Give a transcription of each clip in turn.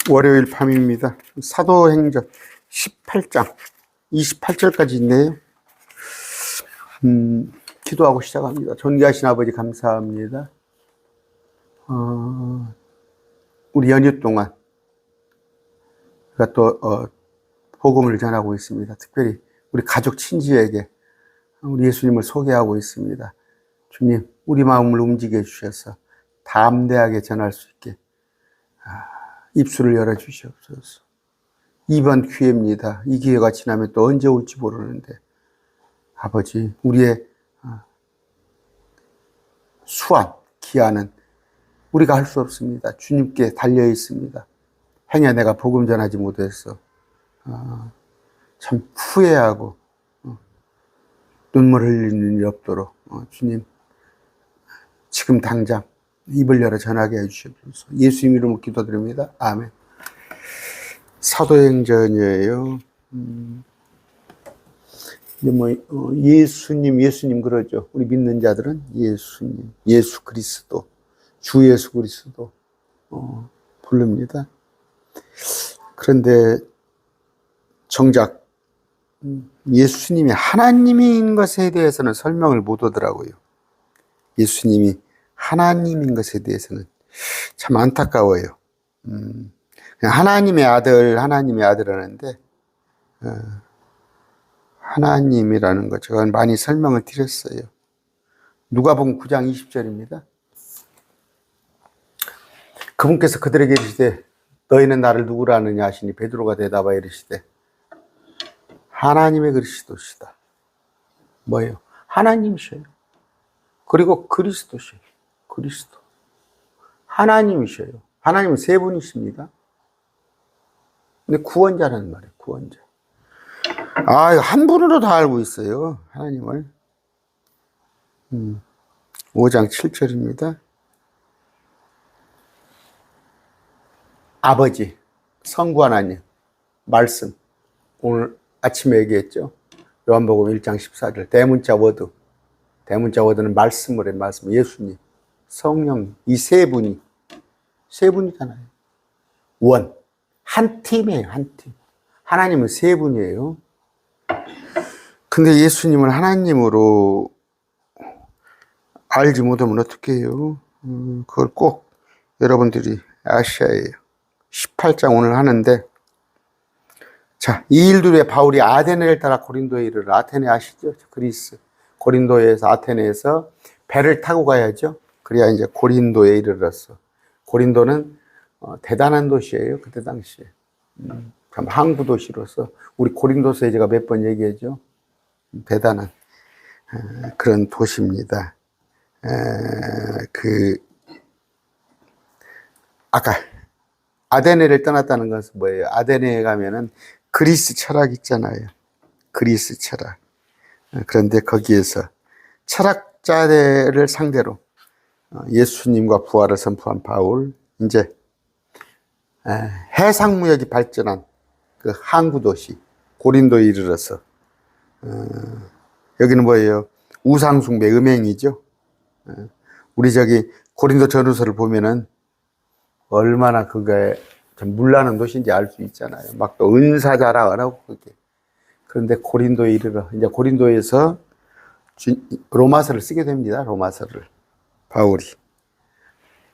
월요일 밤입니다. 사도행전 18장 28절까지 있네요. 기도하고 시작합니다. 존귀하신 아버지 감사합니다. 우리 연휴 동안 우리가 또 복음을 전하고 있습니다. 특별히 우리 가족 친지에게 우리 예수님을 소개하고 있습니다. 주님, 우리 마음을 움직여 주셔서 담대하게 전할 수 있게 입술을 열어주시옵소서. 이번 기회입니다. 이 기회가 지나면 또 언제 올지 모르는데 아버지, 우리의 수완, 기한은 우리가 할 수 없습니다. 주님께 달려 있습니다. 행여 내가 복음 전하지 못해서 참 후회하고 눈물 흘리는 일이 없도록 주님, 지금 당장 입을 열어 전하게 해주시옵소서. 예수님 이름으로 기도드립니다. 아멘. 사도행전이에요. 예수님 그러죠. 우리 믿는 자들은 예수님, 예수 그리스도, 주 예수 그리스도 부릅니다. 그런데 정작 예수님이 하나님인 것에 대해서는 설명을 못 하더라고요. 예수님이 하나님인 것에 대해서는 참 안타까워요. 그냥 하나님의 아들 하는데 하나님이라는 것 제가 많이 설명을 드렸어요. 누가복음 9장 20절입니다. 그분께서 그들에게 이르시되 너희는 나를 누구라 하느냐 하시니 베드로가 대답하여 이르시되 하나님의 그리스도시다. 뭐예요? 하나님이셔요. 그리고 그리스도셔요. 그리스도. 하나님이셔요. 하나님은 세 분이십니다. 근데 구원자라는 말이에요. 구원자. 한 분으로 다 알고 있어요. 하나님을. 5장 7절입니다. 아버지, 성부 하나님, 말씀. 오늘 아침에 얘기했죠. 요한복음 1장 14절. 대문자 워드. 대문자 워드는 말씀을 해, 말씀. 예수님, 성령, 이 세 분이잖아요. 원. 한 팀이에요, 한 팀. 하나님은 세 분이에요. 근데 예수님을 하나님으로 알지 못하면 어떻게 해요? 그걸 꼭 여러분들이 아셔야 해요. 18장 오늘 하는데, 자, 이 일들에 바울이 아테네를 따라 고린도에 이르러, 아테네 아시죠? 그리스. 고린도에서, 아테네에서 배를 타고 가야죠. 그래야 이제 고린도에 이르렀어. 고린도는 대단한 도시예요. 그때 당시에. 참 항구 도시로서 우리 고린도서에 제가 몇 번 얘기했죠. 대단한 그런 도시입니다. 아까 아테네를 떠났다는 것은 뭐예요? 아테네에 가면은 그리스 철학 있잖아요. 그리스 철학. 그런데 거기에서 철학자들을 상대로 예수님과 부활을 선포한 바울, 이제 해상무역이 발전한 그 항구 도시 고린도에 이르러서 여기는 뭐예요? 우상숭배, 음행이죠. 우리 저기 고린도 전후서를 보면은 얼마나 그게 좀 물나는 도시인지 알 수 있잖아요. 막 또 은사자라 하고 그게. 그런데 고린도에 이르러 이제 고린도에서 로마서를 쓰게 됩니다. 로마서를 바울이.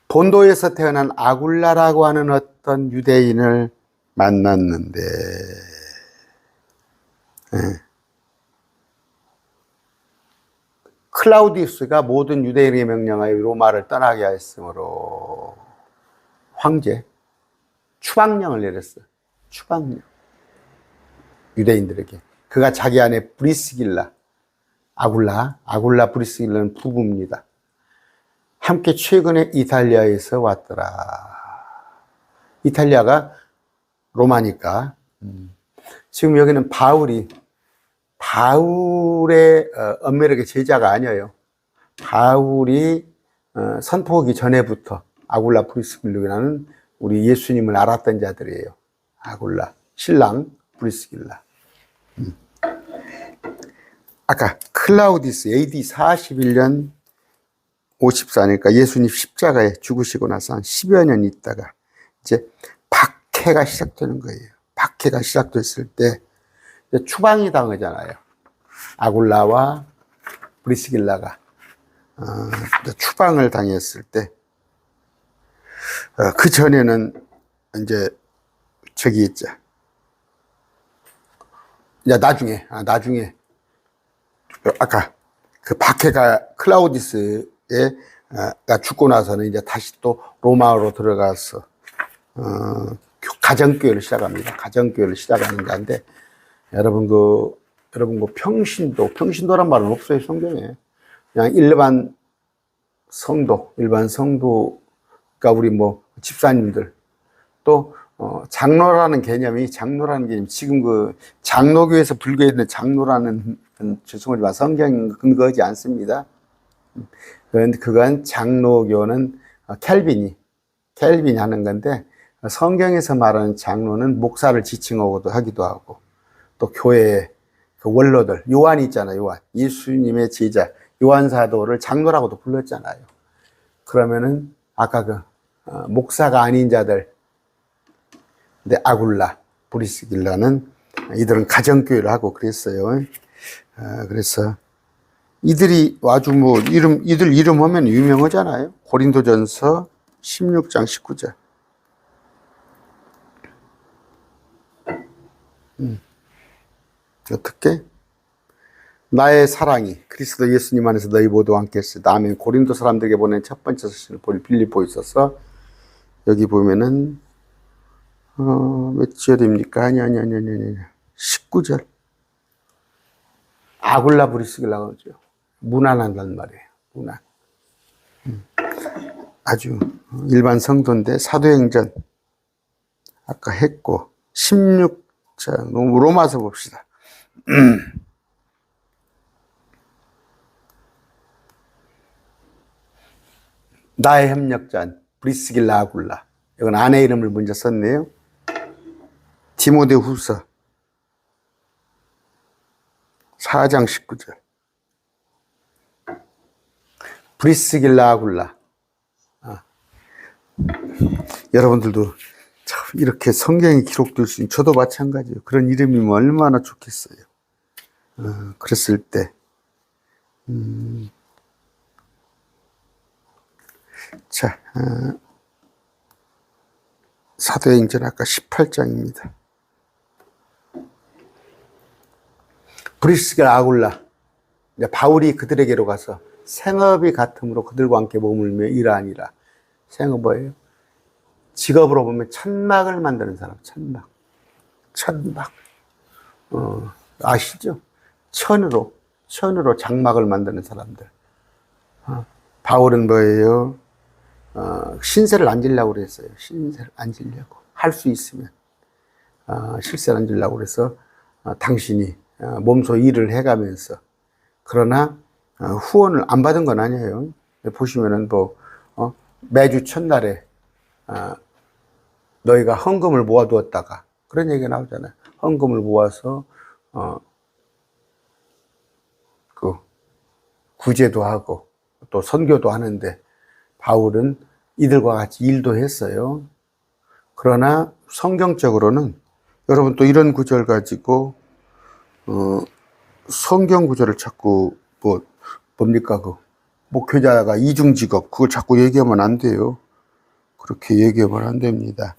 본도에서 태어난 아굴라라고 하는 어떤 유대인을 만났는데, 클라우디우스가 모든 유대인에게 명령하여 로마를 떠나게 하였으므로 황제, 추방령을 내렸어요. 추방령. 유대인들에게. 그가 자기 아내 브리스길라, 아굴라 브리스길라는 부부입니다. 함께 최근에 이탈리아에서 왔더라. 이탈리아가 로마니까. 지금 여기는 바울의 엄밀하게 제자가 아니에요. 바울이 선포하기 전에부터 아굴라 브리스길라는 우리 예수님을 알았던 자들이에요. 아굴라, 신랑 브리스길라. 아까 클라우디스 AD 41년 54니까 예수님 십자가에 죽으시고 나서 한 10여 년 있다가 이제 박해가 시작되는 거예요. 박해가 시작됐을 때 추방이 당하잖아요. 아굴라와 브리스길라가 추방을 당했을 때, 그 전에는 이제 저기 있죠. 이제 나중에 아까 그 박해가 클라우디스가 죽고 나서는 이제 다시 또 로마로 들어가서 가정교회를 시작합니다. 가정교회를 시작하는 자인데, 여러분 그 평신도란 말은 없어요, 성경에. 그냥 일반 성도가 우리 뭐 집사님들, 또 장로라는 개념이 지금 그 장로교에서 불교에 있는 장로라는, 죄송하지만 성경에 근거하지 않습니다. 그건 장로교는 켈빈이 하는 건데, 성경에서 말하는 장로는 목사를 지칭하고도 하기도 하고, 또 교회의 그 원로들, 요한이 있잖아요. 요한, 예수님의 제자 요한 사도를 장로라고도 불렀잖아요. 그러면은 아까 그 목사가 아닌 자들, 근데 아굴라, 브리스길라는 이들은 가정교회를 하고 그랬어요. 그래서 이들이 아주 뭐 이들 이름 하면 유명하잖아요. 고린도전서 16장 19절. 어떻게? 나의 사랑이 그리스도 예수님 안에서 너희 모두와 함께 했으다. 아멘. 고린도 사람들에게 보낸 첫 번째 서신을 빌립보에 있어서, 여기 보면은 몇 절입니까? 아니 19절. 아굴라 브리스길라가 오죠. 무난한단 말이에요. 무난. 아주 일반 성도인데, 사도행전 아까 했고, 16장 로마서 봅시다. 나의 협력자 브리스길라 아굴라. 이건 아내 이름을 먼저 썼네요. 디모데후서 4장 19절. 브리스길라 아굴라. 여러분들도 참 이렇게 성경에 기록될 수 있는, 저도 마찬가지예요. 그런 이름이면 얼마나 좋겠어요. 그랬을 때 자, 사도행전 아까 18장입니다. 브리스길라 아굴라. 바울이 그들에게로 가서 생업이 같음으로 그들과 함께 머물며 일하니라. 생업 뭐예요? 직업으로 보면 천막을 만드는 사람. 천막. 아시죠? 천으로 장막을 만드는 사람들. 바울은 뭐예요? 신세를 안 지려고 그랬어요. 신세를 안 지려고. 할 수 있으면. 실세를 안 지려고 그래서, 당신이 몸소 일을 해가면서, 그러나 후원을 안 받은 건 아니에요. 보시면은 뭐 매주 첫날에 너희가 헌금을 모아두었다가, 그런 얘기가 나오잖아요. 헌금을 모아서 그 구제도 하고 또 선교도 하는데, 바울은 이들과 같이 일도 했어요. 그러나 성경적으로는, 여러분 또 이런 구절 가지고 성경 구절을 자꾸 뭡니까 그 목회자가 이중직업, 그걸 자꾸 얘기하면 안 돼요. 그렇게 얘기하면 안 됩니다.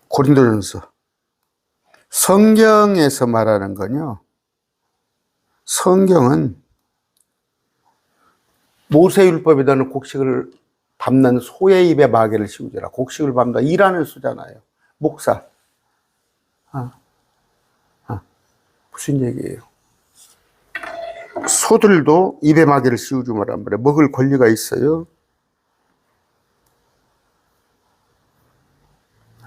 고린도전서, 성경에서 말하는 건요, 성경은 모세율법에다는 곡식을 밟는 소의 입에 마개를 씌우지라. 곡식을 밟는다, 일하는 수잖아요. 목사. 무슨 얘기예요? 소들도 입에 마개를 씌우지 말란 말이에요. 먹을 권리가 있어요.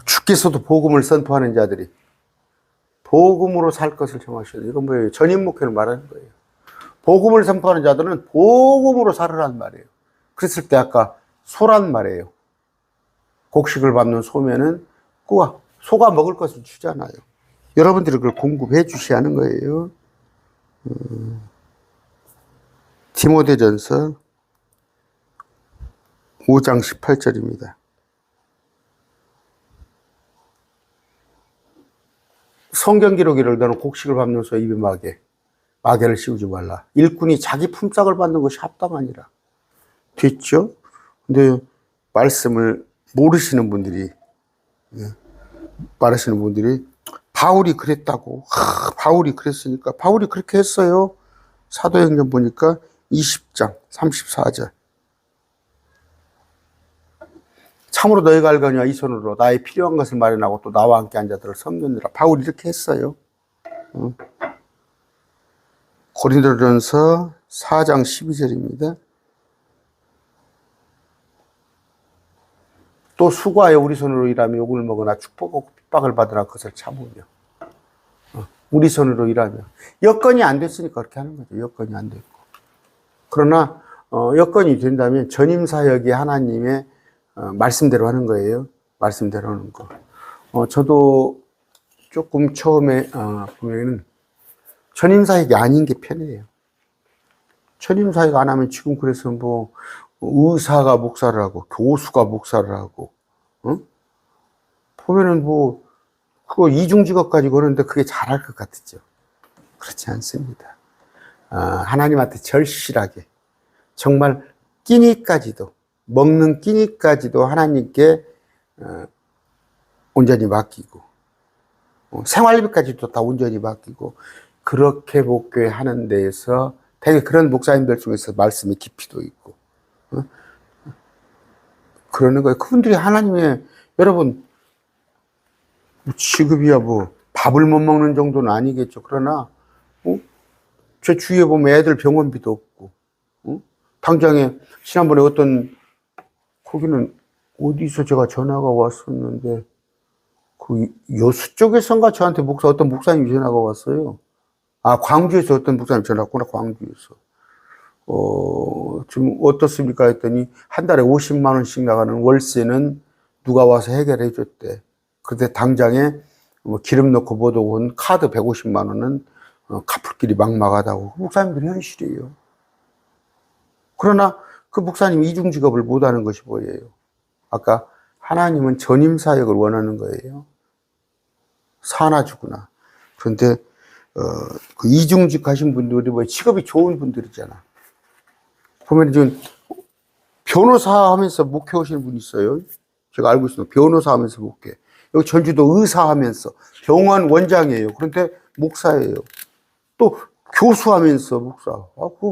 주께서도 복음을 선포하는 자들이 복음으로 살 것을 정하셔야 돼요. 이건 뭐예요? 전임 목회를 말하는 거예요. 복음을 선포하는 자들은 복음으로 살으란 말이에요. 그랬을 때 아까 소란 말이에요. 곡식을 밟는 소면은 소가 먹을 것을 주잖아요. 여러분들이 그걸 공급해 주셔야 하는 거예요. 디모데전서 5장 18절입니다. 성경 기록이를 너는 곡식을 밟면서 입에 마개를 씌우지 말라. 일꾼이 자기 품삯을 받는 것이 합당하니라. 됐죠? 근데 말씀을 모르시는 분들이 바울이 그랬다고. 바울이 그랬으니까. 바울이 그렇게 했어요. 사도행전 보니까 20장 34절. 참으로 너희가 알거니와 이 손으로 나의 필요한 것을 마련하고 또 나와 함께 한 자들을 섬겼느라. 바울이 이렇게 했어요. 고린도전서 4장 12절입니다. 또 수고하여 우리 손으로 일하며 욕을 먹으나 축복하고 핍박을 받으나 그것을 참으며. 우리 손으로 일하며. 여건이 안 됐으니까 그렇게 하는 거죠. 여건이 안 됐고. 그러나 여건이 된다면 전임사역이 하나님의 말씀대로 하는 거예요. 말씀대로 하는 거. 저도 조금 처음에 보면은 전임사역이 아닌 게 편해요. 전임사역 안 하면 지금 그래서 뭐 의사가 목사를 하고 교수가 목사를 하고 보면은 뭐 그거 이중직업 가지고 하는데 그게 잘할 것 같죠. 그렇지 않습니다. 하나님한테 절실하게 정말 끼니까지도 먹는 끼니까지도 하나님께 온전히 맡기고 생활비까지도 다 온전히 맡기고 그렇게 목회하는 데에서 되게 그런 목사님들 중에서 말씀의 깊이도 있고 그러는 거예요. 그분들이 하나님의 여러분 지급이야 뭐 밥을 못 먹는 정도는 아니겠죠. 그러나 제 주위에 보면 애들 병원비도 없고 당장에 지난번에 거기는 어디서 제가 전화가 왔었는데 그 여수 쪽에선가 저한테 어떤 목사님이 전화가 왔어요. 광주에서 어떤 목사님 전화 왔구나. 광주에서 지금 어떻습니까 했더니 한 달에 50만 원씩 나가는 월세는 누가 와서 해결해 줬대. 그런데 당장에 뭐 기름 넣고 못 오고 카드 150만 원은 갚을 길이 막막하다고. 그 목사님들 현실이에요. 그러나 그 목사님이 이중직업을 못하는 것이 뭐예요? 아까 하나님은 전임사역을 원하는 거예요. 사나 죽으나. 그런데 그 이중직 하신 분들이 뭐 직업이 좋은 분들이잖아. 보면 지금 변호사 하면서 목회 오시는 분이 있어요. 제가 알고 있어요. 변호사 하면서 목회. 여기 전주도 의사 하면서 병원 원장이에요. 그런데 목사예요. 또 교수하면서 목사. 어떻게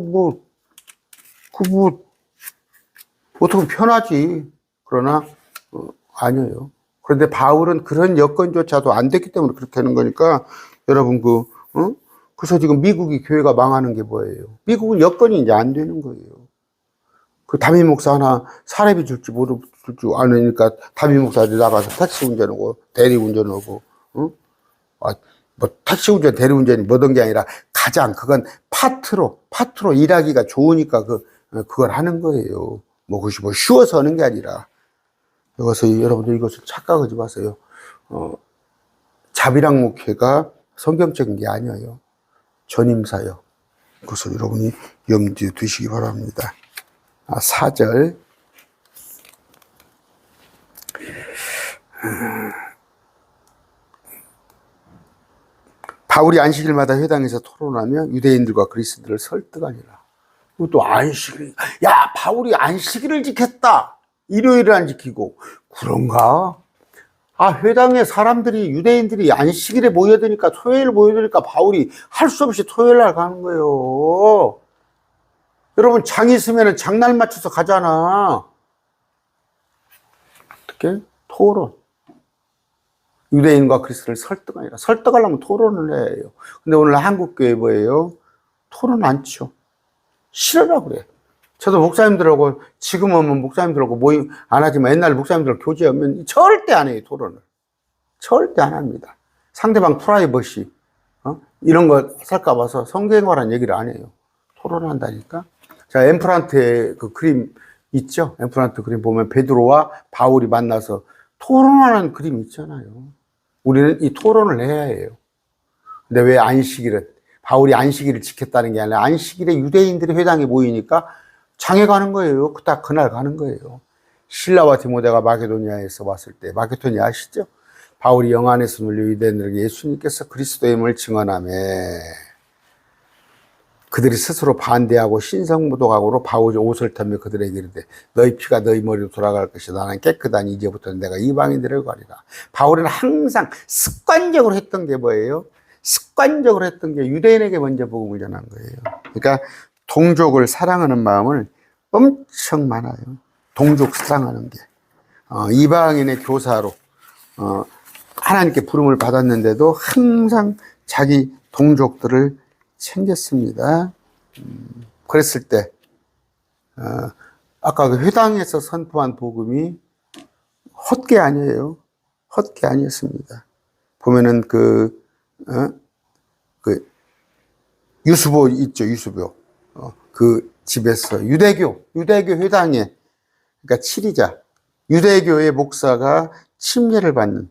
보면 편하지. 그러나 아니에요. 그런데 바울은 그런 여건조차도 안 됐기 때문에 그렇게 하는 거니까 여러분 그래서 지금 미국이 교회가 망하는 게 뭐예요? 미국은 여건이 이제 안 되는 거예요. 그 담임 목사 하나 사례비 줄지 않으니까 담임 목사들이 나가서 택시 운전하고 대리 운전하고 뭐 택시 운전 대리 운전이 뭐던 게 아니라 그건 파트로 일하기가 좋으니까 그걸 하는 거예요. 그것이 쉬워서 하는 게 아니라. 그래서 여러분들 이것을 착각하지 마세요. 자비랑 목회가 성경적인 게 아니에요. 전임사역. 그것을 여러분이 염두에 두시기 바랍니다. 4절. 바울이 안식일마다 회당에서 토론하며 유대인들과 그리스도인들을 설득하니라. 또 안식일. 야, 바울이 안식일을 지켰다. 일요일을 안 지키고. 그런가? 회당에 유대인들이 안식일에 모여드니까, 토요일 모여드니까 바울이 할 수 없이 토요일 날 가는 거예요. 여러분, 장 있으면 장날 맞춰서 가잖아. 어떻게? 토론. 유대인과 그리스도를 설득하니라. 설득하려면 토론을 해야 해요. 근데 오늘 한국교회 뭐예요? 토론 안 쳐. 싫으라고 그래. 저도 목사님들하고, 지금은 목사님들하고 모임 안 하지만 옛날 목사님들 교제하면 절대 안 해요, 토론을. 절대 안 합니다. 상대방 프라이버시, 이런 거 살까 봐서 성경과란 얘기를 안 해요. 토론한다니까. 자, 엠프란트의 그 그림 있죠? 엠프란트 그림 보면 베드로와 바울이 만나서 토론하는 그림 있잖아요. 우리는 이 토론을 해야 해요. 근데 왜 바울이 안식일을 지켰다는 게 아니라 안식일에 유대인들이 회당에 모이니까 장에 가는 거예요. 그날 가는 거예요. 실라와 디모데가 마게도니아에서 왔을 때, 마게도니아 아시죠? 바울이 영 안에서 눌려 유대인들에게 예수님께서 그리스도임을 증언하며 그들이 스스로 반대하고 신성모독하고로 바울이 옷을 털며 그들에게 이르되 너희 피가 너희 머리로 돌아갈 것이다. 나는 깨끗하니 이제부터 내가 이방인들을 가리라. 바울은 항상 습관적으로 했던 게 뭐예요? 습관적으로 했던 게 유대인에게 먼저 복음을 전한 거예요. 그러니까 동족을 사랑하는 마음을 엄청 많아요. 동족 사랑하는 게. 이방인의 교사로 하나님께 부름을 받았는데도 항상 자기 동족들을 챙겼습니다. 그랬을 때 아까 그 회당에서 선포한 복음이 헛게 아니에요. 헛게 아니었습니다. 보면은 그 유수보 있죠, 유수보. 그 집에서 유대교 회당에, 그러니까 치리자, 유대교의 목사가 침례를 받는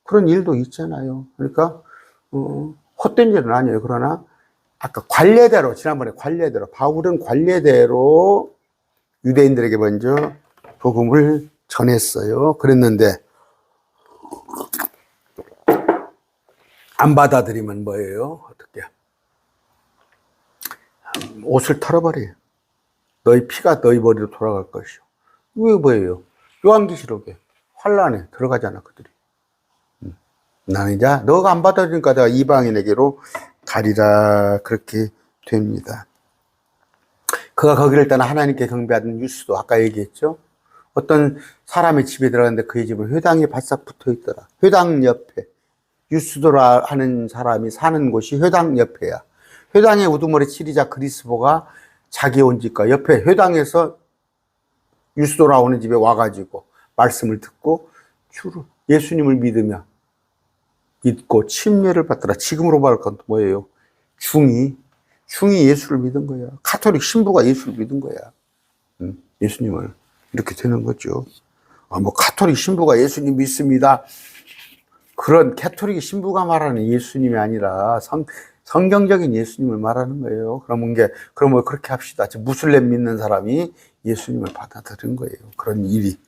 그런 일도 있잖아요. 그러니까, 헛된 일은 아니에요. 그러나, 아까 관례대로, 지난번에 관례대로, 바울은 관례대로 유대인들에게 먼저 복음을 전했어요. 그랬는데, 안 받아들이면 뭐예요? 어떻게? 옷을 털어버려요. 너희 피가 너희 머리로 돌아갈 것이요. 이게 뭐예요? 요한계시록에 환란에 들어가잖아, 그들이. 나는 이제 너가 안 받아들이니까 내가 이방인에게로 가리라, 그렇게 됩니다. 그가 거기를 떠나 하나님께 경배하던 유수도 아까 얘기했죠. 어떤 사람의 집에 들어갔는데 그의 집은 회당에 바싹 붙어 있더라. 회당 옆에. 유수도라 하는 사람이 사는 곳이 회당 옆에야. 회당의 우두머리 치리자 그리스보가 자기 온 집과 옆에 회당에서 유수도라 오는 집에 와가지고 말씀을 듣고 주로 예수님을 믿고 침례를 받더라. 지금으로 말할 건 뭐예요? 중이 예수를 믿은 거야. 가톨릭 신부가 예수를 믿은 거야. 예수님을. 이렇게 되는 거죠. 뭐 가톨릭 신부가 예수님 믿습니다. 그런 가톨릭 신부가 말하는 예수님이 아니라 성경적인 예수님을 말하는 거예요. 그러면 그렇게 합시다. 무슬림 믿는 사람이 예수님을 받아들인 거예요. 그런 일이.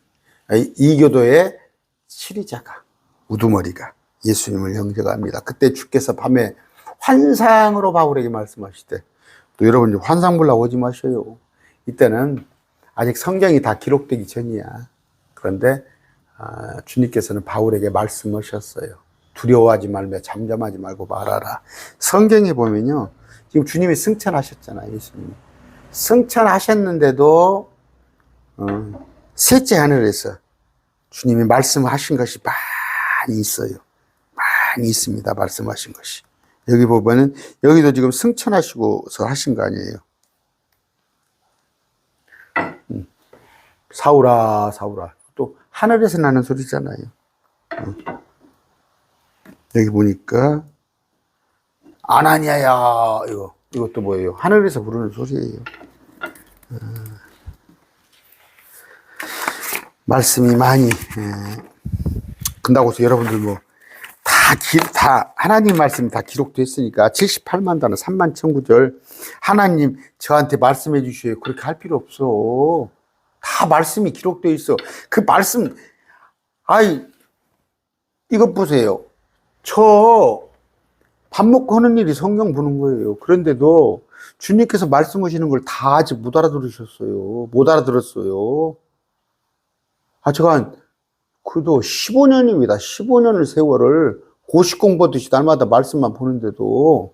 이 교도의 치리자가, 우두머리가 예수님을 영접합니다. 그때 주께서 밤에 환상으로 바울에게 말씀하시되, 또 여러분 환상 보려고 오지 마셔요. 이때는 아직 성경이 다 기록되기 전이야. 그런데 주님께서는 바울에게 말씀하셨어요. 두려워하지 말며 잠잠하지 말고 말하라. 성경에 보면요, 지금 주님이 승천하셨잖아요. 예수님이 승천하셨는데도 셋째 하늘에서 주님이 말씀하신 것이 많이 있어요. 많이 있습니다. 말씀하신 것이. 여기 보면은 여기도 지금 승천하시고서 하신 거 아니에요. 사울아 사울아, 또 하늘에서 나는 소리잖아요. 여기 보니까 아나니아야, 이것도 뭐예요? 하늘에서 부르는 소리예요. 말씀이 많이 끝나고서 여러분들 다 하나님 말씀이 다 기록됐으니까 78만 단어 3만 1000구절 하나님 저한테 말씀해 주셔요. 그렇게 할 필요 없어. 다 말씀이 기록되어 있어. 그 말씀, 이것 보세요. 저 밥 먹고 하는 일이 성경 보는 거예요. 그런데도 주님께서 말씀하시는 걸 다 아직 못 알아들으셨어요. 못 알아들었어요. 제가 그래도 15년입니다. 15년을 세월을 고시 공부하듯이 날마다 말씀만 보는데도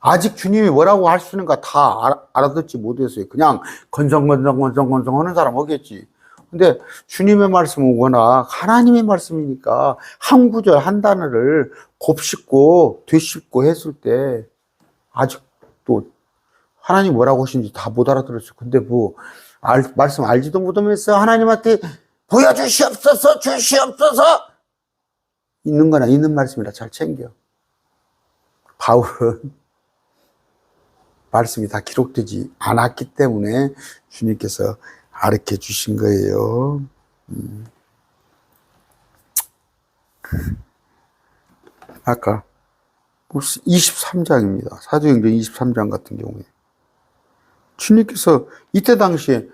아직 주님이 뭐라고 하시는가 다 알아듣지 못했어요. 그냥 건성건성 하는 사람 오겠지. 근데 주님의 말씀은 워낙 하나님의 말씀이니까 한 구절 한 단어를 곱씹고 되씹고 했을 때 아직도 하나님 뭐라고 하시는지 다 못 알아들었어요. 근데 말씀 알지도 못하면서 하나님한테 보여주시옵소서, 주시옵소서! 있는 거나 있는 말씀이라 잘 챙겨. 바울은 말씀이 다 기록되지 않았기 때문에 주님께서 가르쳐 주신 거예요. 아까 23장입니다. 사도행전 23장 같은 경우에 주님께서 이때 당시에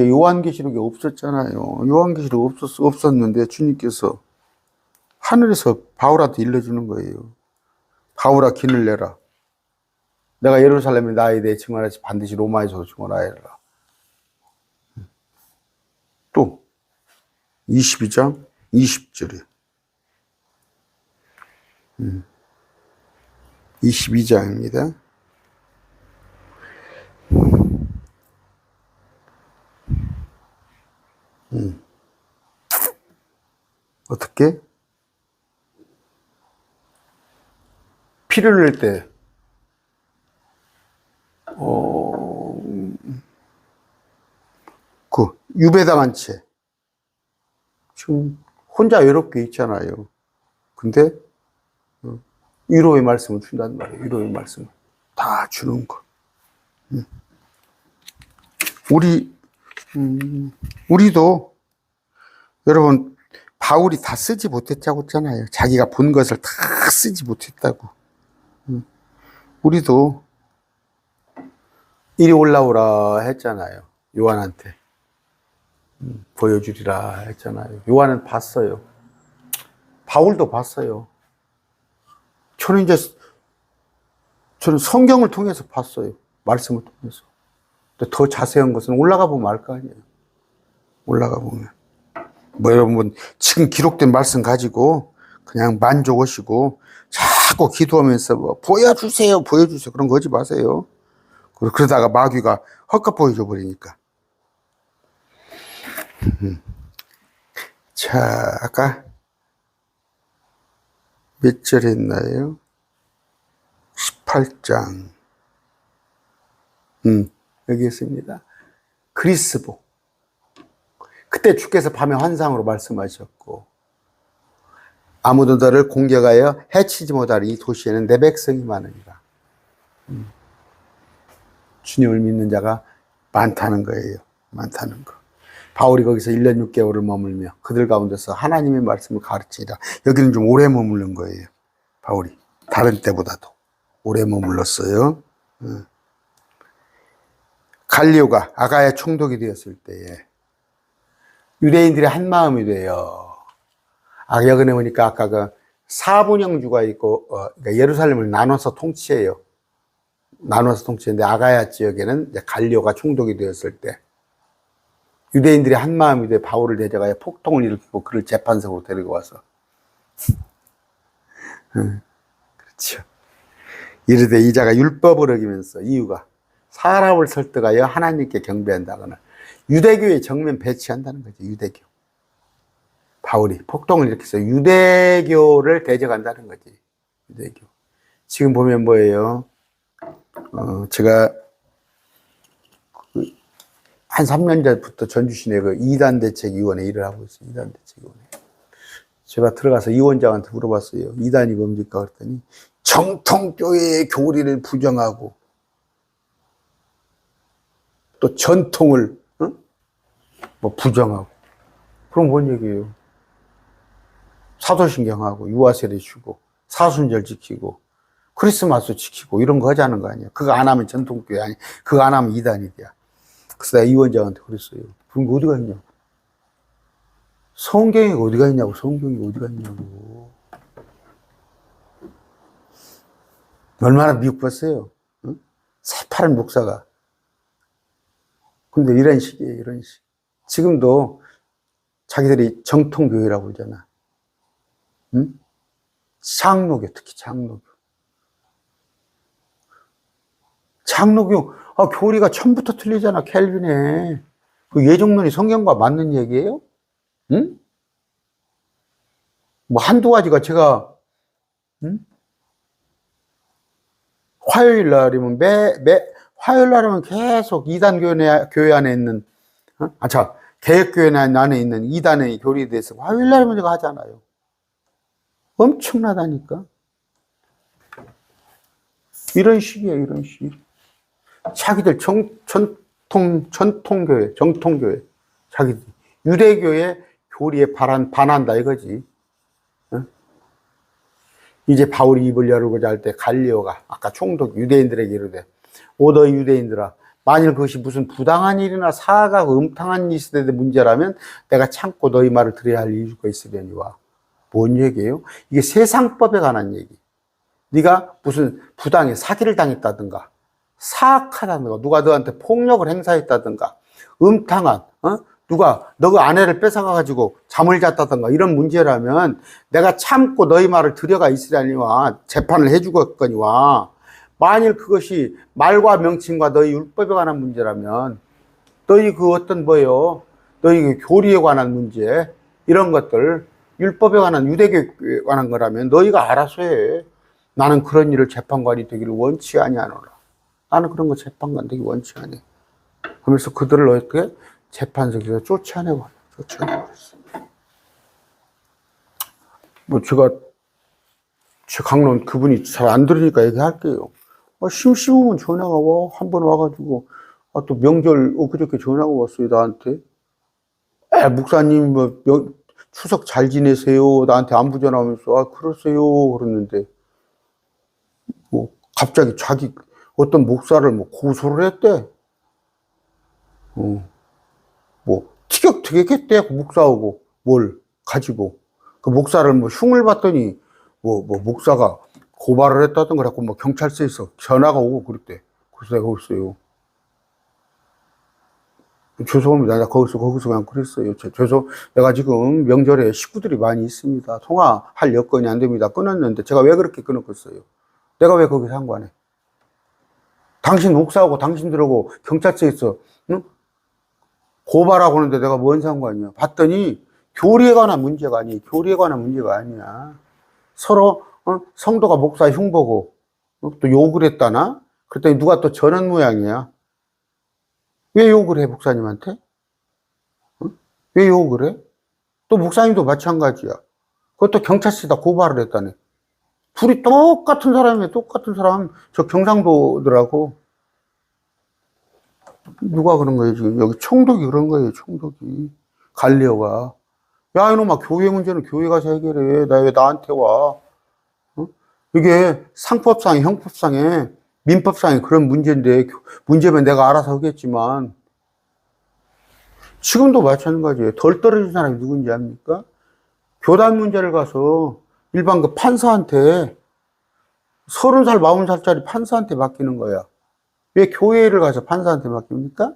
요한계시록이 없었잖아요. 요한계시록 없었는데 주님께서 하늘에서 바울한테 일러주는 거예요. 바울아 기를 내라. 내가 예루살렘에 나에 대해 증언하지 반드시 로마에서도 증언하여라. 또 22장 20절에 22장입니다. 어떻게? 피를 흘릴 때, 유배당한 채, 지금 혼자 외롭게 있잖아요. 근데, 위로의 말씀을 준단 말이에요. 위로의 말씀을. 다 주는 거. 우리도, 여러분, 바울이 다 쓰지 못했다고 했잖아요. 자기가 본 것을 다 쓰지 못했다고. 우리도 이리 올라오라 했잖아요. 요한한테. 보여주리라 했잖아요. 요한은 봤어요. 바울도 봤어요. 저는 성경을 통해서 봤어요. 말씀을 통해서. 더 자세한 것은 올라가 보면 알 거 아니에요. 올라가 보면. 뭐 여러분 지금 기록된 말씀 가지고 그냥 만족하시고 자꾸 기도하면서 뭐 보여주세요 그런 거 하지 마세요. 그러다가 마귀가 헛것 보여줘 버리니까. 자, 아까 몇 절 했나요? 18장. 여기 있습니다. 그리스보. 그때 주께서 밤에 환상으로 말씀하셨고, 아무도 너를 공격하여 해치지 못하리. 이 도시에는 내 백성이 많으니라. 주님을 믿는 자가 많다는 거예요. 많다는 거. 바울이 거기서 1년 6개월을 머물며 그들 가운데서 하나님의 말씀을 가르치라. 여기는 좀 오래 머무른 거예요. 바울이. 다른 때보다도 오래 머물렀어요. 갈리오가 아가야 총독이 되었을 때에 유대인들이 한 마음이 돼요. 여기는 보니까 아까 그 사분영주가 있고, 그러니까 예루살렘을 나눠서 통치해요. 나눠서 통치했는데 아가야 지역에는 이제 갈리오가 총독이 되었을 때 유대인들이 한 마음이 돼 바울을 대적하여 폭동을 일으키고 그를 재판석으로 데리고 와서 그렇죠. 이르되 이자가 율법을 어기면서 이유가 사람을 설득하여 하나님께 경배한다거나 유대교에 정면 배치한다는 거죠. 유대교. 바울이 폭동을 일으켜서 유대교를 대적한다는 거지. 유대교. 지금 보면 뭐예요? 제가 한 3년 전부터 전주시내 그 이단대책위원회 일을 하고 있어요. 이단대책위원회. 제가 들어가서 위원장한테 물어봤어요. 이단이 뭡니까? 그랬더니 정통교회의 교리를 부정하고 또 전통을 뭐 부정하고. 그럼 뭔 얘기예요? 사도신경하고 유아세례 주고 사순절 지키고 크리스마스 지키고 이런 거 하자는 거 아니야. 그거 안 하면 전통교회 아니야. 그거 안 하면 이단이 돼야. 그래서 내가 위원장한테 그랬어요. 그런 거 어디가 있냐고. 성경이 어디가 있냐고. 성경이 어디가 있냐고. 얼마나 미혹했어요. 응? 새파란 목사가. 근데 이런 식이에요. 이런 식. 지금도 자기들이 정통교회라고 그러잖아. 응? 장로교, 특히 장로교. 장로교, 교리가 처음부터 틀리잖아, 켈빈에. 그 예정론이 성경과 맞는 얘기예요? 응? 뭐 한두 가지가 제가, 응? 화요일 날이면 화요일 날이면 계속 이단 교회 안에 있는, 개혁교회 안에 있는 이단의 교리에 대해서 화요일 날이면 제가 하잖아요. 엄청나다니까. 이런 식이에요, 이런 식. 자기들 전통교회, 정통교회. 자기들. 유대교의 교리에 반한다 이거지. 응? 이제 바울이 입을 열고자 할 때 갈리오가 아까 총독 유대인들에게 이르되 너희 유대인들아 만일 그것이 무슨 부당한 일이나 사악하고 음탕한 일이 문제라면 내가 참고 너희 말을 들어야 할 이유가 있으려니와. 뭔 얘기예요? 이게 세상법에 관한 얘기. 네가 무슨 부당해 사기를 당했다든가 사악하다든가 누가 너한테 폭력을 행사했다든가 음탕한 누가 너가 아내를 뺏어가가지고 잠을 잤다든가 이런 문제라면 내가 참고 너희 말을 들여가 있으려니와 재판을 해주겠거니와 만일 그것이 말과 명칭과 너희 율법에 관한 문제라면 너희 그 어떤 뭐요 너희 그 교리에 관한 문제 이런 것들 율법에 관한 유대교에 관한 거라면 너희가 알아서 해. 나는 그런 일을 재판관이 되기를 원치 아니하노라. 나는 그런 거 재판관 되기 원치 아니해. 그러면서 그들을 어떻게 재판석에서 쫓아내버렸어. 뭐 제가 제 강론 그분이 잘 안 들으니까 얘기할게요. 심심하면 전화가 와. 한 번 와가지고 또 명절 엊그저께 전화가 왔어요 나한테. 목사님 뭐 추석 잘 지내세요. 나한테 안부 전화하면서 그러세요 그러는데 뭐 갑자기 자기 어떤 목사를 뭐 고소를 했대. 뭐 티격태격했대 목사하고 뭘 가지고 그 목사를 뭐 흉을 봤더니 뭐 목사가 고발을 했다던 거라고 뭐 경찰서에서 전화가 오고 그랬대. 그래서 내가 그랬어요. 죄송합니다. 나 거기서 그냥 그랬어요. 내가 지금 명절에 식구들이 많이 있습니다. 통화할 여건이 안 됩니다. 끊었는데 제가 왜 그렇게 끊었겠어요? 내가 왜 거기 상관해? 당신 목사하고 당신들하고 경찰서에서 응? 고발하고 하는데 내가 뭔 상관이야? 봤더니 교리에 관한 문제가 아니야. 교리에 관한 문제가 아니야. 서로 성도가 목사 흉보고 또 욕을 했다나? 그랬더니 누가 또 저런 모양이야. 왜 욕을 해 목사님한테? 왜 욕을 해? 또 목사님도 마찬가지야. 그것도 경찰서에다 고발을 했다네. 둘이 똑같은 사람이에요. 똑같은 사람. 저 경상도더라고. 누가 그런 거예요 지금. 여기 총독이 그런 거예요. 총독이. 갈리오가. 야 이놈아 교회 문제는 교회 가서 해결해. 나 왜 나한테 와. 이게 상법상에 형법상에 민법상에 그런 문제인데 문제면 내가 알아서 하겠지만 지금도 마찬가지예요. 덜 떨어진 사람이 누군지 압니까? 교단 문제를 가서 일반 그 판사한테 30살, 40살짜리 판사한테 맡기는 거야. 왜 교회를 가서 판사한테 맡깁니까?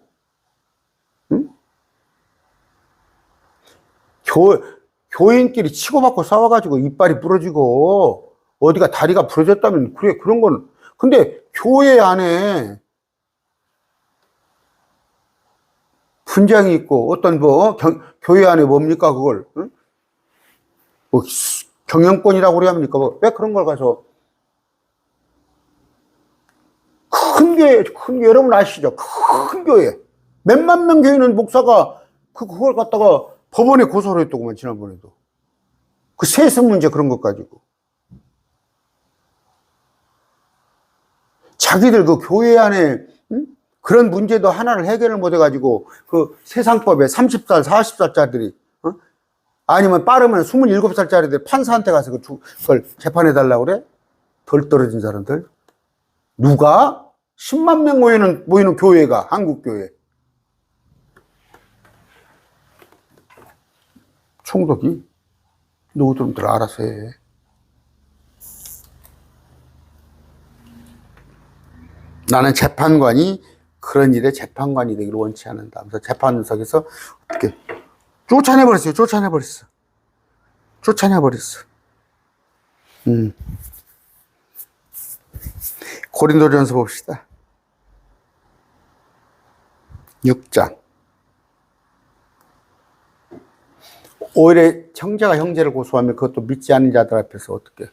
응? 교인끼리 치고받고 싸워가지고 이빨이 부러지고 어디가 다리가 부러졌다면 그래 그런 건 근데 교회 안에 분쟁이 있고 어떤 뭐 교회 안에 뭡니까 그걸 응? 뭐 경영권이라고 그래야 합니까? 왜 그런 걸 가서 큰 교회 여러분 아시죠? 큰 교회 몇만 명 교회는 목사가 그걸 갖다가 법원에 고소를 했더구만 지난번에도 그 세습 문제 그런 것 가지고 자기들 그 교회 안에 응? 그런 문제도 하나를 해결을 못 해가지고 그 세상법에 30살 40살짜리들이 아니면 빠르면 27살짜리들 판사한테 가서 그걸 재판해달라고 그래? 덜 떨어진 사람들 누가? 10만 명 모이는 교회가 한국교회 총독이 누구들 알아서 해. 나는 재판관이 그런 일에 재판관이 되기를 원치 않는다. 그래서 재판석에서 어떻게 쫓아내버렸어요. 고린도전서 봅시다. 6장. 오히려 형제가 형제를 고소하면 그것도 믿지 않는 자들 앞에서 어떻게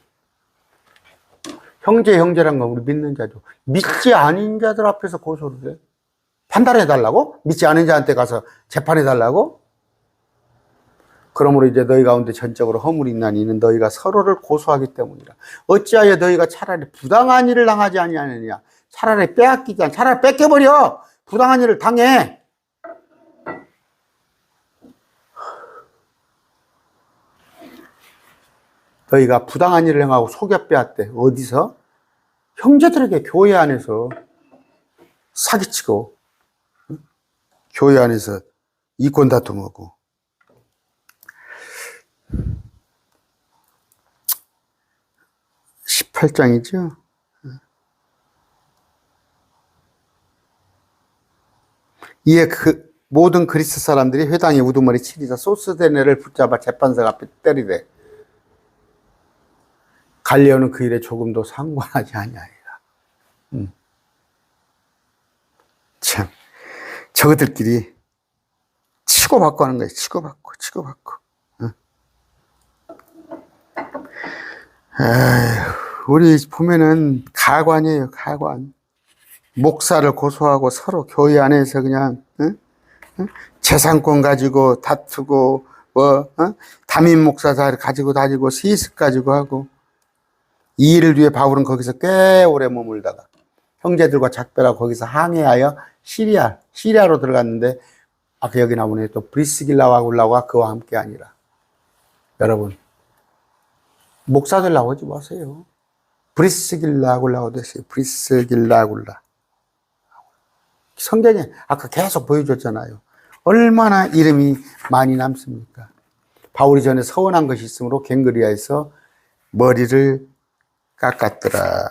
형제란 건 우리 믿는 자죠. 믿지 않은 자들 앞에서 고소를 해. 판단해달라고? 믿지 않은 자한테 가서 재판해달라고? 그러므로 이제 너희 가운데 전적으로 허물이 있나니 이는 너희가 서로를 고소하기 때문이라. 어찌하여 너희가 차라리 부당한 일을 당하지 아니하느냐. 차라리 차라리 뺏겨버려. 부당한 일을 당해. 너희가 부당한 일을 행하고 속여 빼앗대. 어디서? 형제들에게 교회 안에서 사기치고 교회 안에서 이권 다툼하고 18장이죠. 이에 그 모든 그리스 사람들이 회당의 우두머리 치리자 소스데네를 붙잡아 재판석 앞에 때리되 갈리오는 그 일에 조금도 상관하지 아니하니라. 참 저것들끼리 치고받고 하는 거예요. 치고받고. 에휴, 우리 보면은 가관이에요. 가관. 목사를 고소하고 서로 교회 안에서 그냥 재산권 가지고 다투고 담임 목사자를 가지고 다니고 시습 가지고 하고. 이 일을 위해 바울은 거기서 꽤 오래 머물다가 형제들과 작별하고 거기서 항해하여 시리아로 들어갔는데 아까 여기 나오네. 또 브리스길라와 아굴라가 그와 함께 아니라. 여러분 목사들 나오지 마세요. 브리스길라 아굴라고 됐어요. 브리스길라 아굴라. 성경에 아까 계속 보여줬잖아요. 얼마나 이름이 많이 남습니까? 바울이 전에 서원한 것이 있으므로 갱그리아에서 머리를 깎았더라.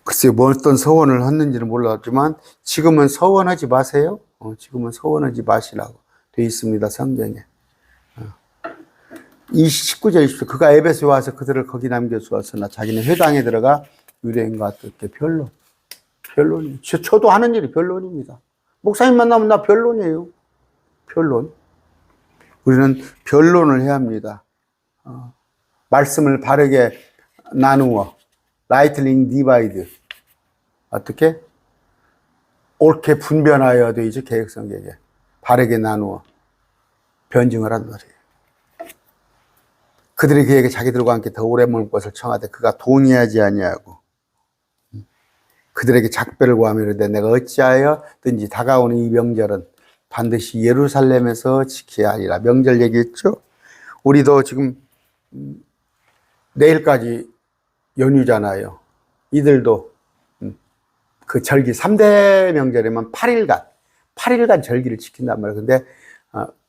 글쎄요, 뭐 어떤 서원을 했는지는 몰랐지만 지금은 서원하지 마세요. 지금은 서원하지 마시라고 되어 있습니다. 성경에. 19절 20절 그가 에베소에 와서 그들을 거기 남겨주었으나 자기는 회당에 들어가 유대인과 뜻게 변론이에요. 저도 하는 일이 변론입니다. 목사님 만나면 나 변론이에요. 변론. 우리는 변론을 해야 합니다. 말씀을 바르게 나누어 라이틀링 디바이드 어떻게? 옳게 분변하여 되죠. 개혁성경에 바르게 나누어 변증을 한 말이에요. 그들이 그에게 자기들과 함께 더 오래 머물 것을 청하되 그가 동의하지 아니하고 그들에게 작별을 구하며 이르되 내가 어찌하여든지 다가오는 이 명절은 반드시 예루살렘에서 지켜야 하리라. 명절 얘기했죠. 우리도 지금 내일까지 연휴잖아요. 이들도 그 절기 3대 명절에만 8일간 절기를 지킨단 말이에요. 근데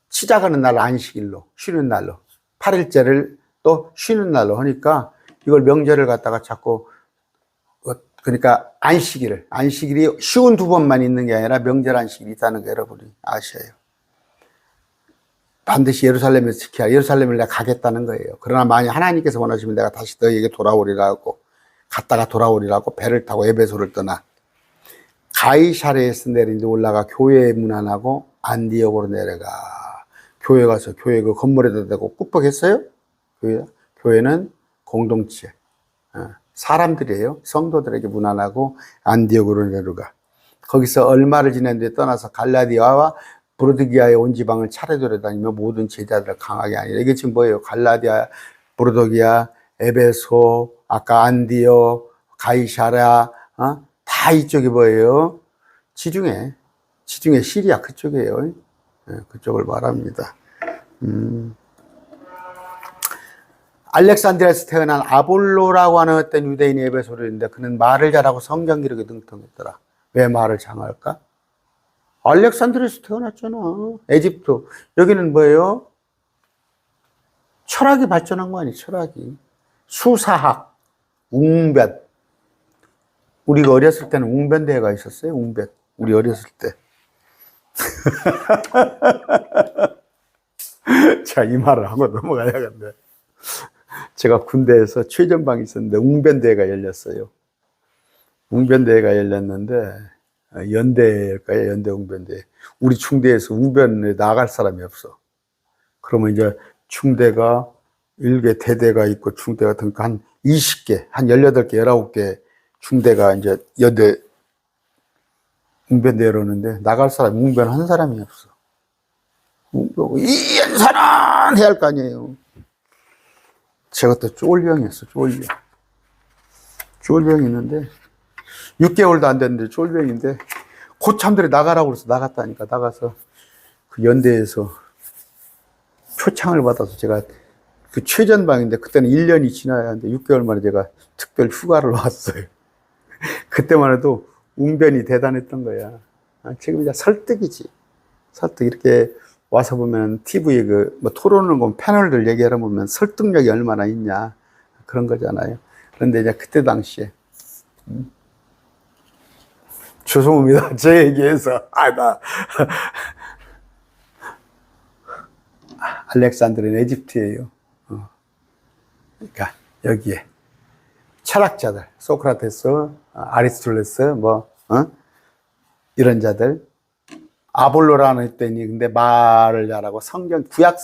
시작하는 날 안식일로 쉬는 날로 8일째를 또 쉬는 날로 하니까 이걸 명절을 갖다가 자꾸 그러니까 안식일이 쉬운 2번만 있는 게 아니라 명절 안식일이 있다는 거 여러분이 아셔요. 반드시 예루살렘에서 지켜야 예루살렘을 내가 가겠다는 거예요. 그러나 만약 하나님께서 원하시면 내가 다시 너희에게 돌아오리라고 갔다가 돌아오리라고 배를 타고 에베소를 떠나 가이사랴에서 내린데 올라가 교회에 문안하고 안디옥으로 내려가 교회 가서 교회 그 건물에다 대고 꾹뻑했어요. 교회는 공동체 사람들이에요. 성도들에게 문안하고 안디옥으로 내려가 거기서 얼마를 지낸 뒤에 떠나서 갈라디아와 브로드기아의 온 지방을 차례대로 다니며 모든 제자들을 강하게 하니라. 이게 지금 뭐예요? 갈라디아, 브로드기아, 에베소, 아까 안디옥, 가이사랴 다 이쪽이 뭐예요? 지중해 시리아 그쪽이에요. 그쪽을 말합니다. 알렉산드리아에서 태어난 아볼로라고 하는 어떤 유대인이 에베소를 있는데 그는 말을 잘하고 성경 기록에 등통했더라. 왜 말을 장할까? 알렉산드리아에서 태어났잖아. 에집트. 여기는 뭐예요? 철학이 발전한 거 아니에요? 철학이. 수사학, 웅변. 우리가 어렸을 때는 웅변대회가 있었어요. 웅변. 우리 어렸을 때. 자, 이 말을 하고 넘어가야겠네. 제가 군대에서 최전방이 있었는데 웅변대회가 열렸어요. 웅변대회가 열렸는데 연대일까요? 연대 웅변대회. 우리 중대에서 웅변에 나갈 사람이 없어. 그러면 이제 중대가 일개 대대가 있고 중대 같은 거 한 20개, 한 18개, 19개 중대가 이제 연대 웅변대회를 오는데 나갈 사람 웅변 한 사람이 없어. 이 연산은 해야 할 거 아니에요. 제가 또 쫄병이었어. 쫄병이 있는데 6개월도 안 됐는데 쫄병인데 고참들이 나가라고 그래서 나갔다니까. 나가서 그 연대에서 표창을 받아서 제가 그 최전방인데 그때는 1년이 지나야 하는데 6개월 만에 제가 특별 휴가를 왔어요. 그때만 해도 웅변이 대단했던 거야. 지금 이제 설득이지. 설득 이렇게 와서 보면 TV에 뭐 토론을 보면 패널들 얘기하다 보면 설득력이 얼마나 있냐. 그런 거잖아요. 그런데 이제 그때 당시에, 죄송합니다. 제 얘기해서. 알렉산드르는 에집트예요. 그러니까 여기에 철학자들, 소크라테스, 아리스토텔레스, 이런 자들, 아볼로라는 했더니 근데 말을 잘하고 구약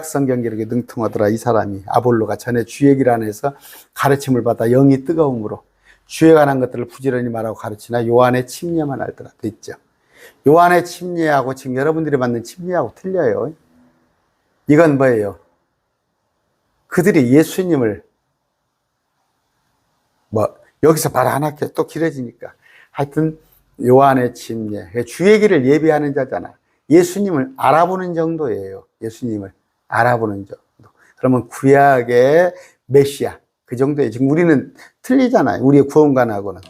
성경 기록에 능통하더라. 이 사람이 아볼로가 전에 주역이라 안에서 가르침을 받아 영이 뜨거움으로 주에 관한 것들을 부지런히 말하고 가르치나 요한의 침례만 알더라. 됐죠. 요한의 침례하고 지금 여러분들이 받는 침례하고 틀려요. 이건 뭐예요? 그들이 예수님을 여기서 말 안 할게요. 또 길어지니까. 하여튼 요한의 침례, 주 얘기를 예비하는 자잖아. 예수님을 알아보는 정도예요. 예수님을 알아보는 정도. 그러면 구약의 메시아, 그 정도예요. 지금 우리는 틀리잖아요. 우리의 구원관하고는.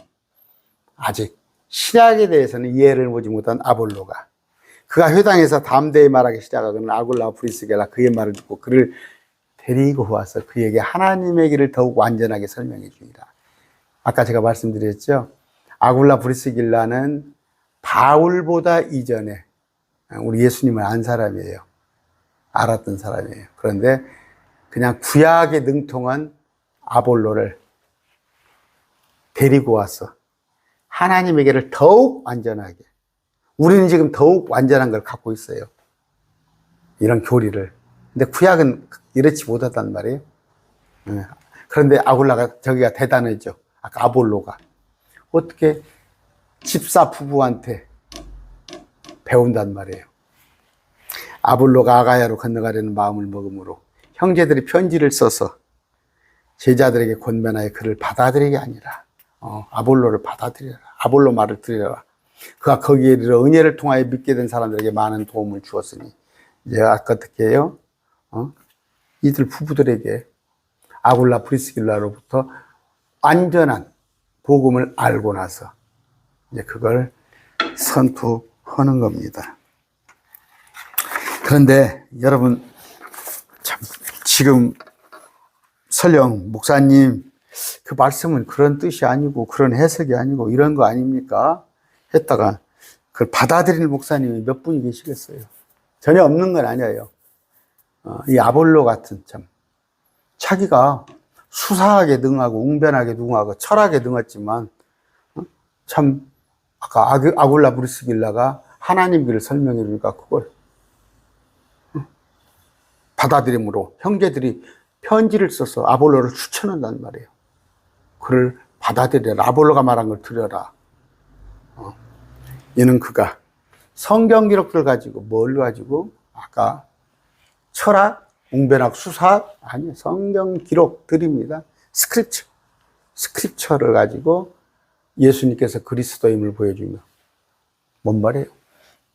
아직 신약에 대해서는 이해를 보지 못한 아볼로가, 그가 회당에서 담대히 말하기 시작하고는 아굴라 브리스게라 그의 말을 듣고 그를 데리고 와서 그에게 하나님의 길을 더욱 완전하게 설명해 주니라. 아까 제가 말씀드렸죠. 아굴라 브리스길라는 바울보다 이전에 우리 예수님을 안 사람이에요. 알았던 사람이에요. 그런데 그냥 구약에 능통한 아볼로를 데리고 와서 하나님에게를 더욱 완전하게, 우리는 지금 더욱 완전한 걸 갖고 있어요. 이런 교리를. 근데 구약은 이렇지 못하단 말이에요. 그런데 아굴라가 저기가 대단하죠. 아까 아볼로가 어떻게 집사 부부한테 배운단 말이에요. 아볼로가 아가야로 건너가려는 마음을 먹음으로 형제들이 편지를 써서 제자들에게 권면하여 그를 받아들이게 아니라 아볼로를 받아들여라. 아볼로 말을 들여라. 그가 거기에 이르러 은혜를 통하여 믿게 된 사람들에게 많은 도움을 주었으니, 이제 아까 어떻게 해요? 이들 부부들에게 아굴라 브리스길라로부터 완전한 복음을 알고 나서 이제 그걸 선포하는 겁니다. 그런데 여러분, 참 지금 설령 목사님 그 말씀은 그런 뜻이 아니고 그런 해석이 아니고 이런 거 아닙니까? 했다가 그걸 받아들이는 목사님이 몇 분이 계시겠어요? 전혀 없는 건 아니에요. 이 아볼로 같은 참 자기가 수사하게 능하고 웅변하게 능하고 철학에 능했지만 참 아까 아굴라 브리스길라가 하나님 길을 설명해 주니까 그걸 받아들임으로 형제들이 편지를 써서 아볼로를 추천한단 말이에요. 그를 받아들여라. 아볼로가 말한 걸 들여라. 이는 그가 성경 기록들 가지고 뭘 가지고 아까 철학, 웅변학, 수사학 아니에요. 성경 기록들입니다. 스크립처를 가지고 예수님께서 그리스도임을 보여주며 뭔 말이에요?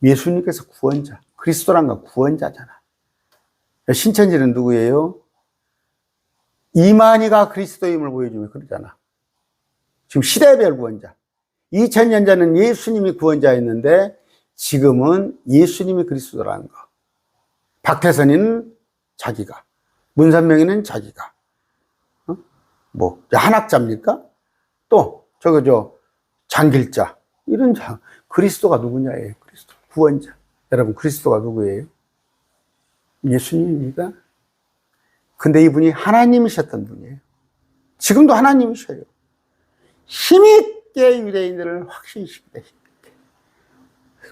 예수님께서 구원자, 그리스도란 건 구원자잖아. 신천지는 누구예요? 이만희가 그리스도임을 보여주며 그러잖아. 지금 시대별 구원자. 2000년 전은 예수님이 구원자였는데 지금은 예수님이 그리스도라는 거. 박태선이는 자기가, 문선명이는 자기가. 한학자입니까? 또 장길자 이런 그리스도가 누구냐예요. 그리스도 구원자. 여러분, 그리스도가 누구예요? 예수님입니다. 근데 이분이 하나님이셨던 분이에요. 지금도 하나님이셔요. 힘있게 유대인들을 확신시키다.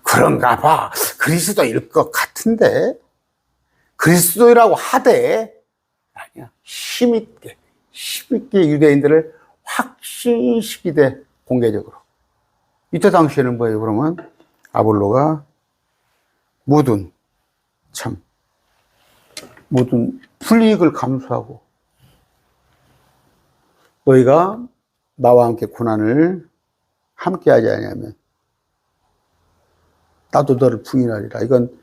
그런가 봐. 그리스도일 것 같은데 그리스도라고 하되 아니야. 힘있게 유대인들을 확신시키되 공개적으로. 이때 당시에는 뭐예요? 그러면 아볼로가 모든 불이익을 감수하고 너희가 나와 함께 고난을 함께 하지 아니하면 나도 너를 부인하리라. 이건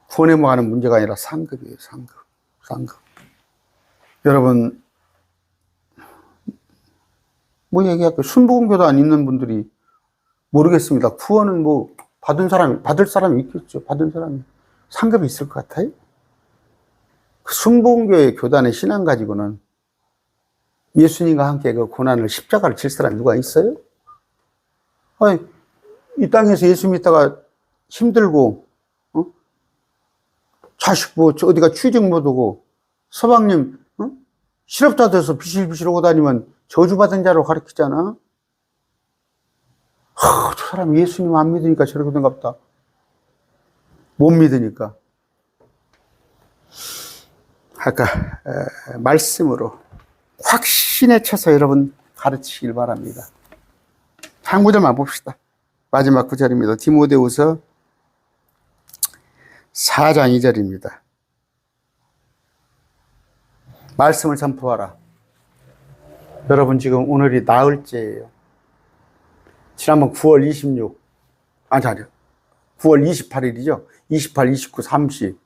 구원에만 하는 문제가 아니라 상급이에요. 상급. 여러분, 얘기할까요? 순복음교도 안 있는 분들이 모르겠습니다. 구원은 받을 사람이 있겠죠. 받은 사람이. 상급이 있을 것 같아요. 그 순복음교회 교단의 신앙 가지고는 예수님과 함께 그 고난을 십자가를 질 사람이 누가 있어요? 아니, 이 땅에서 예수 믿다가 힘들고, 자식 뭐, 어디가 취직 못하고, 서방님, 실업자 돼서 비실비실 오고 다니면 저주받은 자로 가르치잖아? 저 사람 예수님 안 믿으니까 저렇게 된가 보다. 못 믿으니까. 아까, 말씀으로 확신에 차서 여러분 가르치길 바랍니다. 한 구절만 봅시다. 마지막 구절입니다. 디모데후서 4장 2절입니다. 말씀을 선포하라. 여러분 지금 오늘이 나흘째예요. 지난번 9월 26, 9월 28일이죠. 28, 29, 30,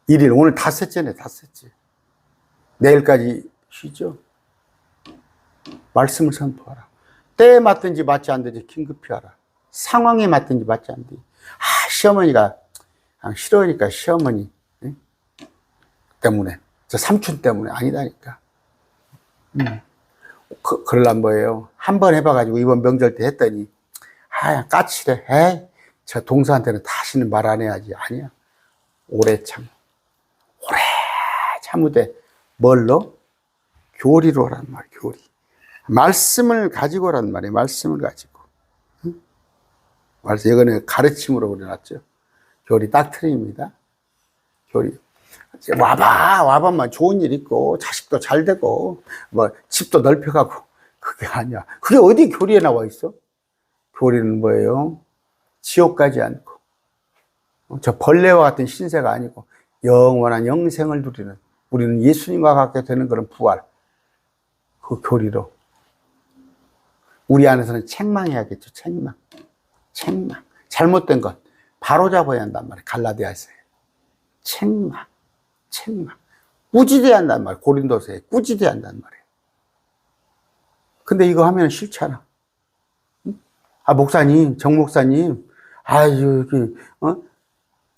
1일. 오늘 닷새째네, 닷새째. 내일까지 쉬죠. 말씀을 선포하라. 때에 맞든지 맞지 않든지 긴급히 하라. 상황에 맞든지 맞지 않든지. 시어머니가 싫어하니까 시어머니 때문에, 저 삼촌 때문에 아니다니까. 그럴란 뭐예요. 한 번 해봐가지고 이번 명절 때 했더니 까칠해. 저 동서한테는 다시는 말 안 해야지. 아니야. 오래 참으되 뭘로? 교리로 하란 말. 교리. 말씀을 가지고 하란 말이에요. 말씀을 가지고. 말씀 이거는 가르침으로 그려놨죠. 교리 닥트린입니다. 교리. 와봐만 좋은 일 있고 자식도 잘 되고 뭐 집도 넓혀가고 그게 아니야. 그게 어디 교리에 나와 있어? 교리는 뭐예요? 지옥 가지 않고 저 벌레와 같은 신세가 아니고 영원한 영생을 누리는, 우리는 예수님과 같게 되는 그런 부활, 그 교리로 우리 안에서는 책망해야겠죠. 책망. 잘못된 것 바로잡아야 한단 말이에요. 갈라디아서에 책망. 꾸짖어야 한단 말이에요. 고린도서에 꾸짖어야 한단 말이에요. 근데 이거 하면 싫잖아. 목사님, 정 목사님,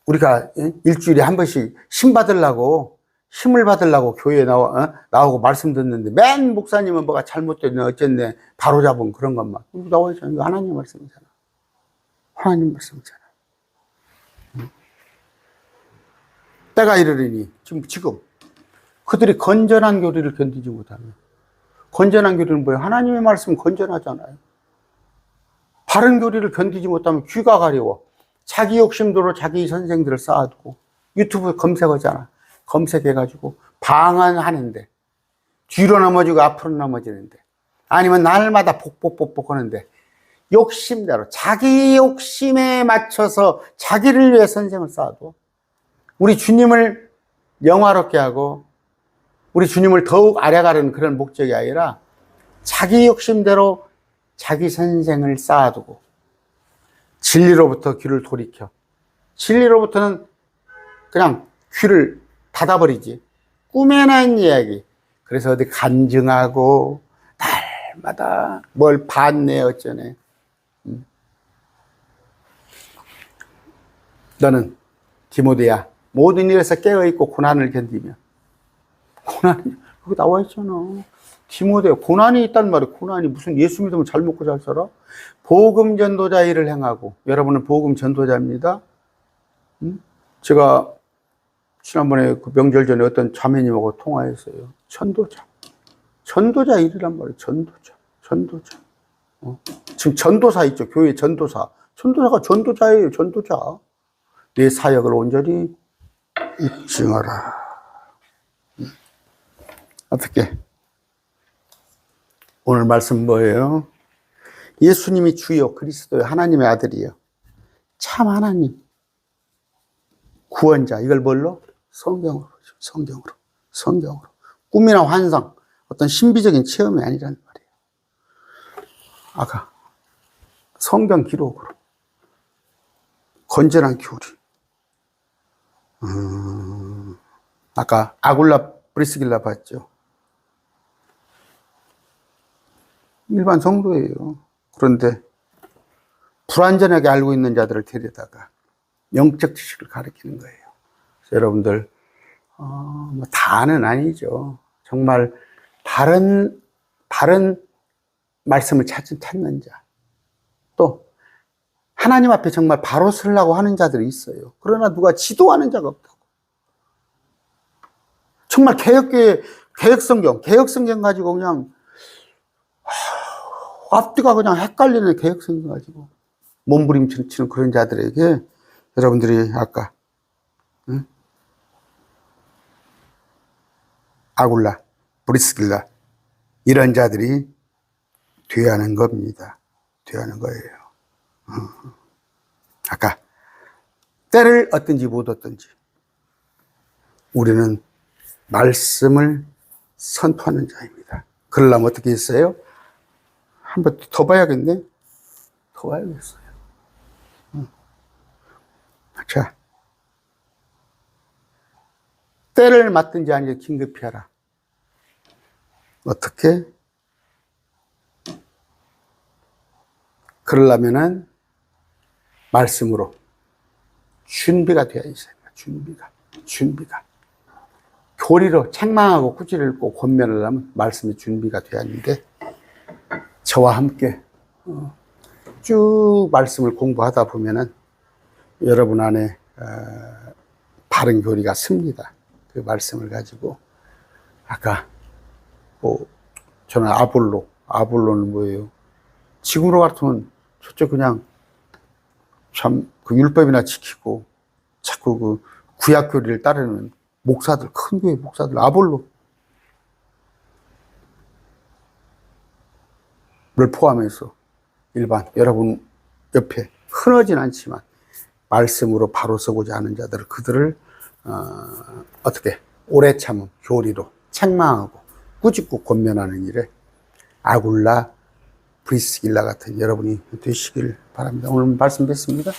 우리가 일주일에 한 번씩 힘을 받으려고 교회에 나오고 말씀 듣는데 맨 목사님은 뭐가 잘못됐네 어쨌네 바로잡은 그런 것만 나와있잖아. 이거 하나님 말씀이잖아. 하나님 말씀이잖아. 때가 이르리니 지금 그들이 건전한 교리를 견디지 못하면, 건전한 교리는 뭐예요? 하나님의 말씀은 건전하잖아요. 바른 교리를 견디지 못하면 귀가 가려워. 자기 욕심대로 자기 선생들을 쌓아두고 유튜브에 검색하잖아. 검색해가지고 방언하는데 뒤로 넘어지고 앞으로 넘어지는데, 아니면 날마다 복복복복 하는데 욕심대로 자기 욕심에 맞춰서 자기를 위해 선생을 쌓아둬. 우리 주님을 영화롭게 하고 우리 주님을 더욱 알아가는 그런 목적이 아니라 자기 욕심대로 자기 선생을 쌓아두고 진리로부터 귀를 돌이켜. 진리로부터는 그냥 귀를 닫아버리지. 꾸며낸 이야기. 그래서 어디 간증하고 날마다 뭘 봤네 어쩌네. 너는 디모데야, 모든 일에서 깨어있고 고난을 견디며. 고난이 여기 나와 있잖아. 디모데, 고난이 있단 말이야. 고난이 무슨 예수 믿으면 잘 먹고 잘 살아? 복음 전도자 일을 행하고. 여러분은 복음 전도자입니다. 제가 지난번에 그 명절 전에 어떤 자매님하고 통화했어요. 전도자 일이란 말이에요. 전도자. 지금 전도사 있죠. 교회 전도사. 전도사가 전도자예요. 전도자. 내 사역을 온전히 입증하라. 어떻게? 오늘 말씀 뭐예요? 예수님이 주요 그리스도의 하나님의 아들이요. 참 하나님. 구원자. 이걸 뭘로? 성경으로. 꿈이나 환상, 어떤 신비적인 체험이 아니라는 말이에요. 아까 성경 기록으로. 건전한 교리. 아까 아굴라 브리스길라 봤죠? 일반 성도예요. 그런데 불완전하게 알고 있는 자들을 데려다가 영적 지식을 가르치는 거예요. 그래서 여러분들 뭐 다는 아니죠. 정말 바른 말씀을 찾는 자, 또 하나님 앞에 정말 바로 서려고 하는 자들이 있어요. 그러나 누가 지도하는 자가 없다고. 정말 개혁성경 가지고 그냥 앞뒤가 그냥 헷갈리는 개혁성경 가지고 몸부림치는 그런 자들에게 여러분들이 아까 아굴라, 브리스길라 이런 자들이 되하는 겁니다. 되하는 거예요. 아까 때를 얻든지 못 얻든지 우리는 말씀을 선포하는 자입니다. 그러려면 어떻게 했어요? 한번 더 봐야겠네. 더 봐야겠어요. 자, 때를 맞든지 아니든지 긴급히 하라. 어떻게? 그러려면은 말씀으로 준비가 되어야 있어요. 준비가. 교리로 책망하고 꾸지를 꼭 권면을 하면 말씀의 준비가 되어야 하는데, 저와 함께 쭉 말씀을 공부하다 보면은 여러분 안에 바른 교리가 씁니다. 그 말씀을 가지고. 아까 저는 아볼로는 뭐예요? 지금으로 같으면 저쪽 그냥 참 그 율법이나 지키고 자꾸 그 구약 교리를 따르는 목사들, 큰 교회 목사들, 아볼로를 포함해서 일반 여러분 옆에 흔하진 않지만 말씀으로 바로 서고자 하는 자들을, 그들을 어떻게 오래 참은 교리로 책망하고 꾸짖고 권면하는 일에 아굴라, 브리스길라 같은 여러분이 되시길 바랍니다. 오늘 말씀 뵙습니다.